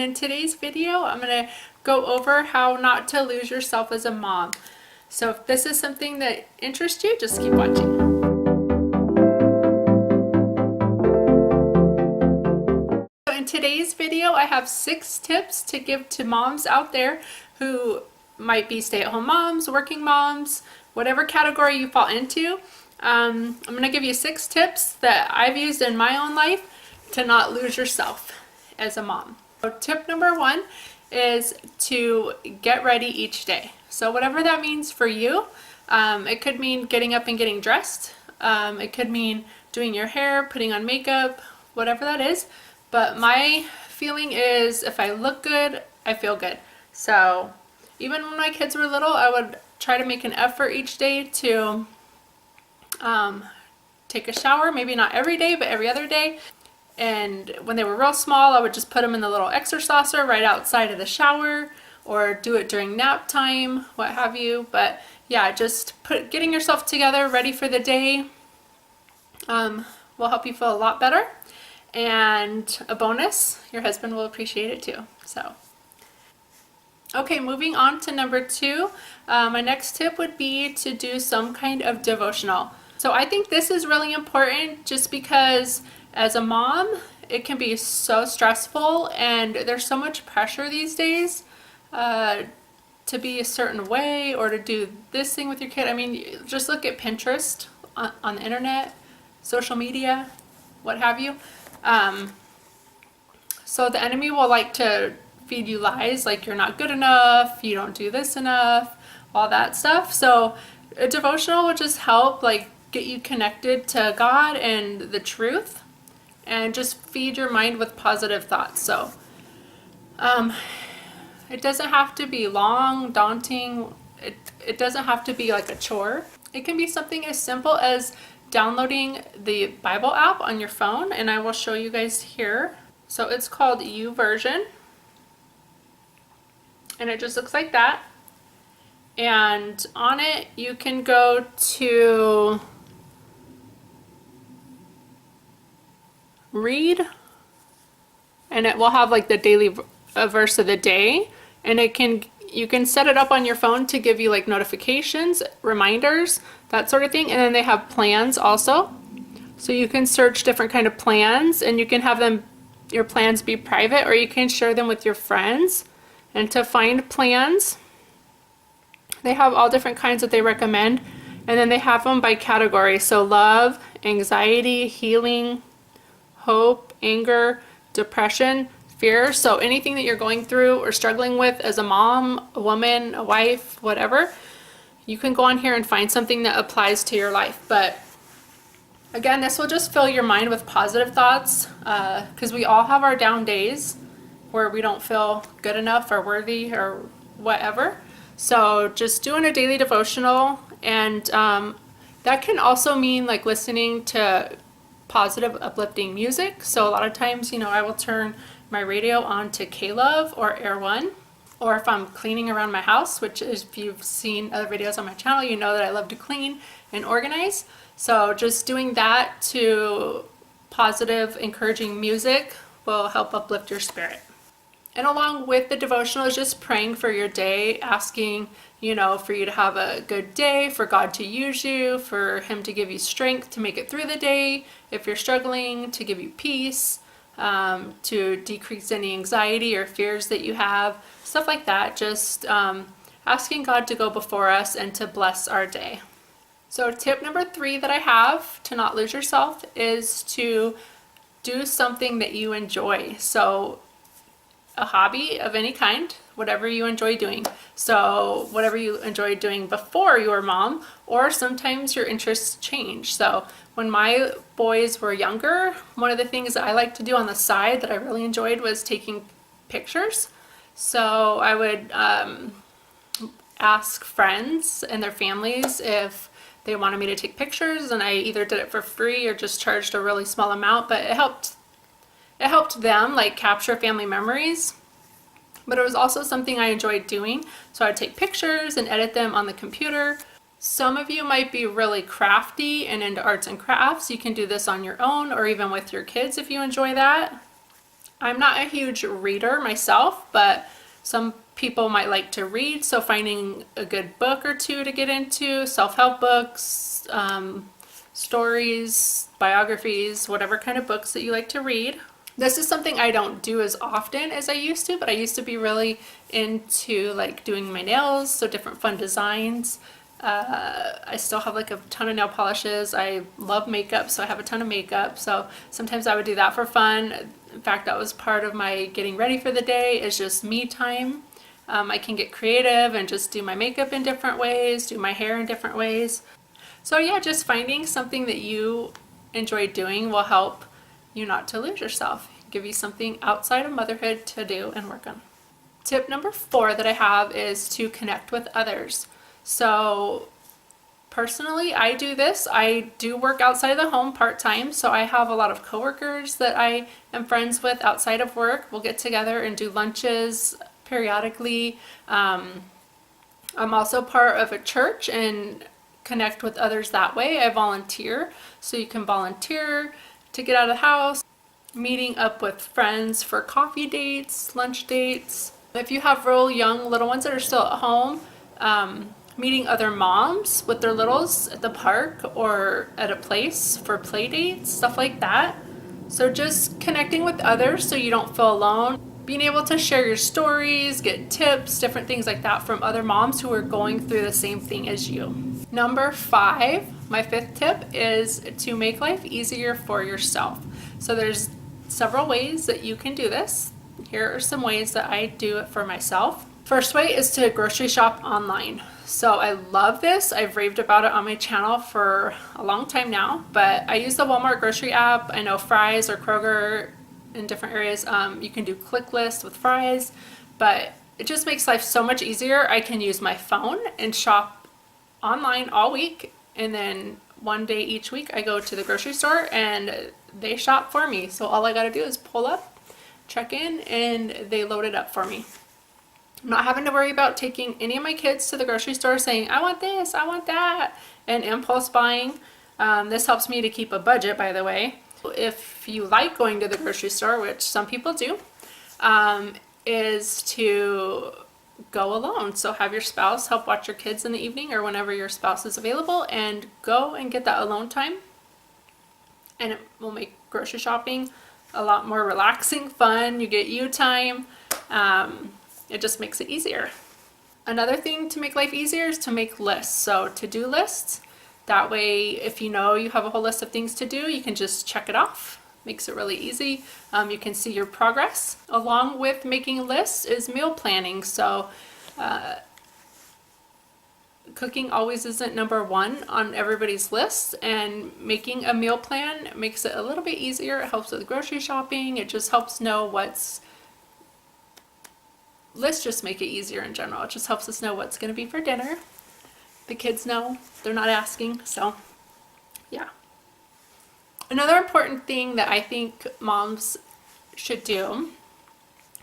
In today's video, I'm going to go over how not to lose yourself as a mom. So if this is something that interests you, just keep watching. So in today's video, I have 6 tips to give to moms out there who might be stay-at-home moms, working moms, whatever category you fall into. I'm going to give you 6 tips that I've used in my own life to not lose yourself as a mom. So tip number 1 is to get ready each day. So whatever that means for you, it could mean getting up and getting dressed. It could mean doing your hair, putting on makeup, whatever that is. But my feeling is if I look good, I feel good. So even when my kids were little, I would try to make an effort each day to take a shower, maybe not every day, but every other day. And when they were real small, I would just put them in the little exerciser right outside of the shower, or do it during nap time, what have you. But yeah, just getting yourself together, ready for the day, will help you feel a lot better. And a bonus, your husband will appreciate it too. So, okay, moving on to number 2. My next tip would be to do some kind of devotional. So I think this is really important just because as a mom, it can be so stressful and there's so much pressure these days to be a certain way or to do this thing with your kid. I mean, just look at Pinterest on the internet, social media, what have you. So the enemy will like to feed you lies like you're not good enough, you don't do this enough, all that stuff. So a devotional will just help like get you connected to God and the truth, and just feed your mind with positive thoughts. So it doesn't have to be long, daunting. It doesn't have to be like a chore. It can be something as simple as downloading the Bible app on your phone, and I will show you guys here. So it's called YouVersion, and it just looks like that. And on it, you can go to read, and it will have like the daily verse of the day, and you can set it up on your phone to give you like notifications, reminders, that sort of thing. And then they have plans also, so you can search different kind of plans, and you can have your plans be private, or you can share them with your friends. And to find plans, they have all different kinds that they recommend, and then they have them by category. So love, anxiety, healing, hope, anger, depression, fear. So anything that you're going through or struggling with as a mom, a woman, a wife, whatever, you can go on here and find something that applies to your life. But again, this will just fill your mind with positive thoughts, because we all have our down days where we don't feel good enough or worthy or whatever. So just doing a daily devotional, and that can also mean like listening to positive, uplifting music. So a lot of times, I will turn my radio on to K-Love or Air One, or if I'm cleaning around my house, which is, if you've seen other videos on my channel, you know that I love to clean and organize. So just doing that to positive, encouraging music will help uplift your spirit. And along with the devotional is just praying for your day, asking, for you to have a good day, for God to use you, for Him to give you strength to make it through the day. If you're struggling, to give you peace, to decrease any anxiety or fears that you have, stuff like that. Just asking God to go before us and to bless our day. So tip number 3 that I have to not lose yourself is to do something that you enjoy. So a hobby of any kind, whatever you enjoy doing. So whatever you enjoyed doing before you were mom, or sometimes your interests change. So when my boys were younger, one of the things that I liked to do on the side that I really enjoyed was taking pictures. So I would ask friends and their families if they wanted me to take pictures, and I either did it for free or just charged a really small amount, but it helped them like capture family memories. But it was also something I enjoyed doing. So I'd take pictures and edit them on the computer. Some of you might be really crafty and into arts and crafts. You can do this on your own or even with your kids if you enjoy that. I'm not a huge reader myself, but some people might like to read, so finding a good book or two to get into, self-help books, stories, biographies, whatever kind of books that you like to read. This is something I don't do as often as I used to, but I used to be really into like doing my nails, so different fun designs. I still have like a ton of nail polishes. I love makeup, so I have a ton of makeup. So sometimes I would do that for fun. In fact, that was part of my getting ready for the day, is just me time. I can get creative and just do my makeup in different ways, do my hair in different ways. So yeah, just finding something that you enjoy doing will help you not to lose yourself, give you something outside of motherhood to do and work on. Tip number 4 that I have is to connect with others. So personally, I do this. I do work outside of the home part-time, so I have a lot of coworkers that I am friends with outside of work. We'll get together and do lunches periodically. I'm also part of a church and connect with others that way. I volunteer, so you can volunteer to get out of the house, meeting up with friends for coffee dates, lunch dates. If you have real young little ones that are still at home, meeting other moms with their littles at the park or at a place for play dates, stuff like that. So just connecting with others so you don't feel alone. Being able to share your stories, get tips, different things like that from other moms who are going through the same thing as you. Number 5, my 5th tip is to make life easier for yourself. So there's several ways that you can do this. Here are some ways that I do it for myself. First way is to grocery shop online. So I love this. I've raved about it on my channel for a long time now, but I use the Walmart grocery app. I know Fry's or Kroger in different areas. You can do click list with Fry's, but it just makes life so much easier. I can use my phone and shop online all week, and then one day each week I go to the grocery store and they shop for me. So all I gotta do is pull up, check in, and they load it up for me. I'm not having to worry about taking any of my kids to the grocery store saying, I want this, I want that, and impulse buying. This helps me to keep a budget, by the way. If you like going to the grocery store, which some people do, is to go alone. So have your spouse help watch your kids in the evening or whenever your spouse is available, and go and get that alone time. And it will make grocery shopping a lot more relaxing, fun. You get you time. It just makes it easier. Another thing to make life easier is to make lists. So to-do lists. That way, if you know you have a whole list of things to do, you can just check it off. Makes it really easy. You can see your progress. Along with making lists is meal planning. So cooking always isn't number 1 on everybody's list, and making a meal plan makes it a little bit easier. It helps with grocery shopping. It just helps know what's Lists just make it easier in general. It just helps us know what's going to be for dinner. The kids know, they're not asking, so yeah. Another important thing that I think moms should do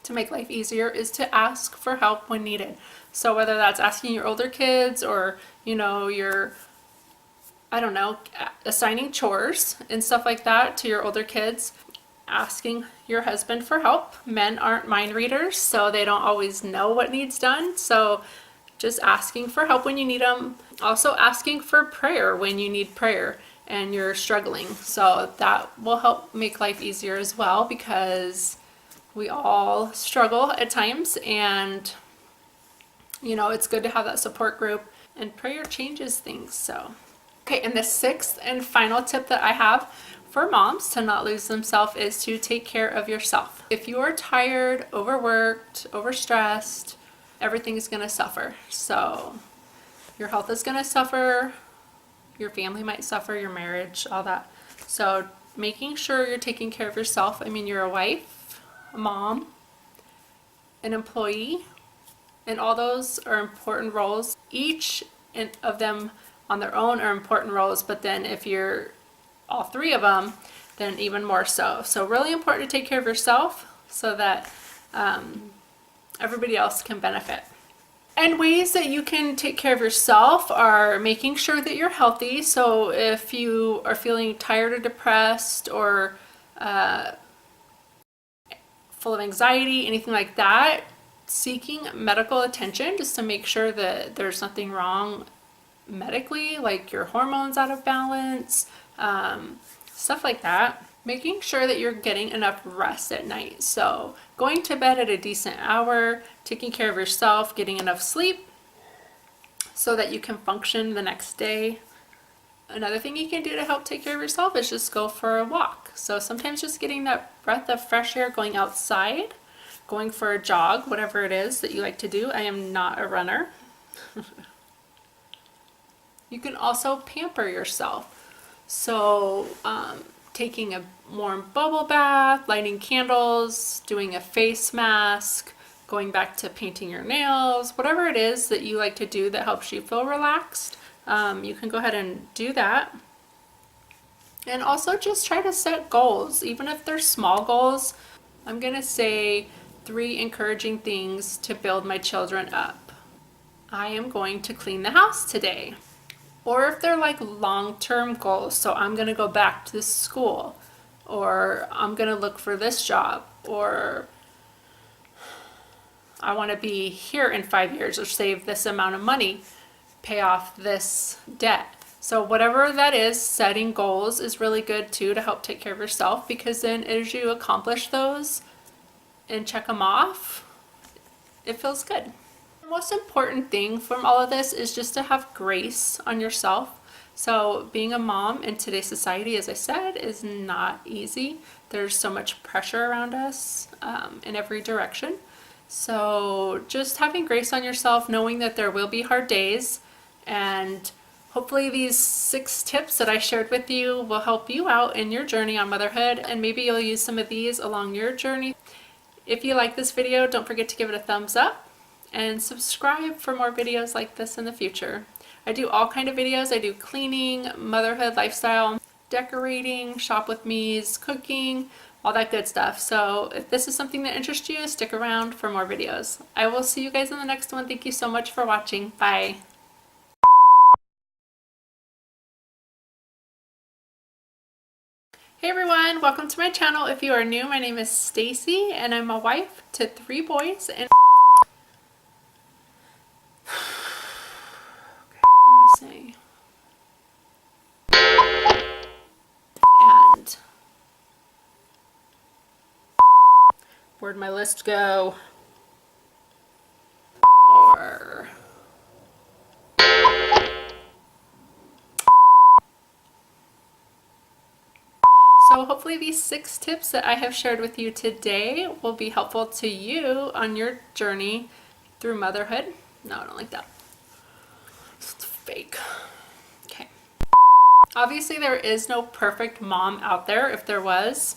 to make life easier is to ask for help when needed. So whether that's asking your older kids or, you're, I don't know, assigning chores and stuff like that to your older kids, asking your husband for help. Men aren't mind readers, so they don't always know what needs done. So just asking for help when you need them. Also asking for prayer when you need prayer and you're struggling. So that will help make life easier as well, because we all struggle at times, and it's good to have that support group, and prayer changes things. So okay, and the 6th and final tip that I have for moms to not lose themselves is to take care of yourself. If you are tired, overworked, overstressed, everything is going to suffer. So your health is going to suffer, your family might suffer, your marriage, all that. So making sure you're taking care of yourself. I mean, you're a wife, a mom, an employee, and all those are important roles. Each of them on their own are important roles, but then if you're all 3 of them, then even more so. So really important to take care of yourself so that everybody else can benefit. And ways that you can take care of yourself are making sure that you're healthy. So if you are feeling tired or depressed or full of anxiety, anything like that, seeking medical attention just to make sure that there's nothing wrong medically, like your hormones out of balance, stuff like that. Making sure that you're getting enough rest at night. So going to bed at a decent hour, taking care of yourself, getting enough sleep so that you can function the next day. Another thing you can do to help take care of yourself is just go for a walk. So sometimes just getting that breath of fresh air, going outside, going for a jog, whatever it is that you like to do. I am not a runner. You can also pamper yourself. So taking a warm bubble bath, lighting candles, doing a face mask, going back to painting your nails, whatever it is that you like to do that helps you feel relaxed, you can go ahead and do that. And also just try to set goals, even if they're small goals. I'm gonna say 3 encouraging things to build my children up. I am going to clean the house today. Or if they're like long-term goals, so I'm gonna go back to school, or I'm gonna look for this job, or I wanna be here in 5 years, or save this amount of money, pay off this debt. So whatever that is, setting goals is really good too to help take care of yourself, because then as you accomplish those and check them off, it feels good. The most important thing from all of this is just to have grace on yourself. So being a mom in today's society, as I said, is not easy. There's so much pressure around us in every direction. So just having grace on yourself, knowing that there will be hard days, and hopefully these 6 tips that I shared with you will help you out in your journey on motherhood, and maybe you'll use some of these along your journey. If you like this video, don't forget to give it a thumbs up and subscribe for more videos like this in the future. I do all kind of videos. I do cleaning, motherhood, lifestyle, decorating, shop with me's, cooking, all that good stuff. So if this is something that interests you, stick around for more videos. I will see you guys in the next one. Thank you so much for watching. Bye. Hey everyone, welcome to my channel. If you are new, my name is Stacy and I'm a wife to 3 boys and say and where'd my list go? Or so hopefully these 6 tips that I have shared with you today will be helpful to you on your journey through motherhood. No, I don't like that. It's fake. Okay. Obviously there is no perfect mom out there. If there was,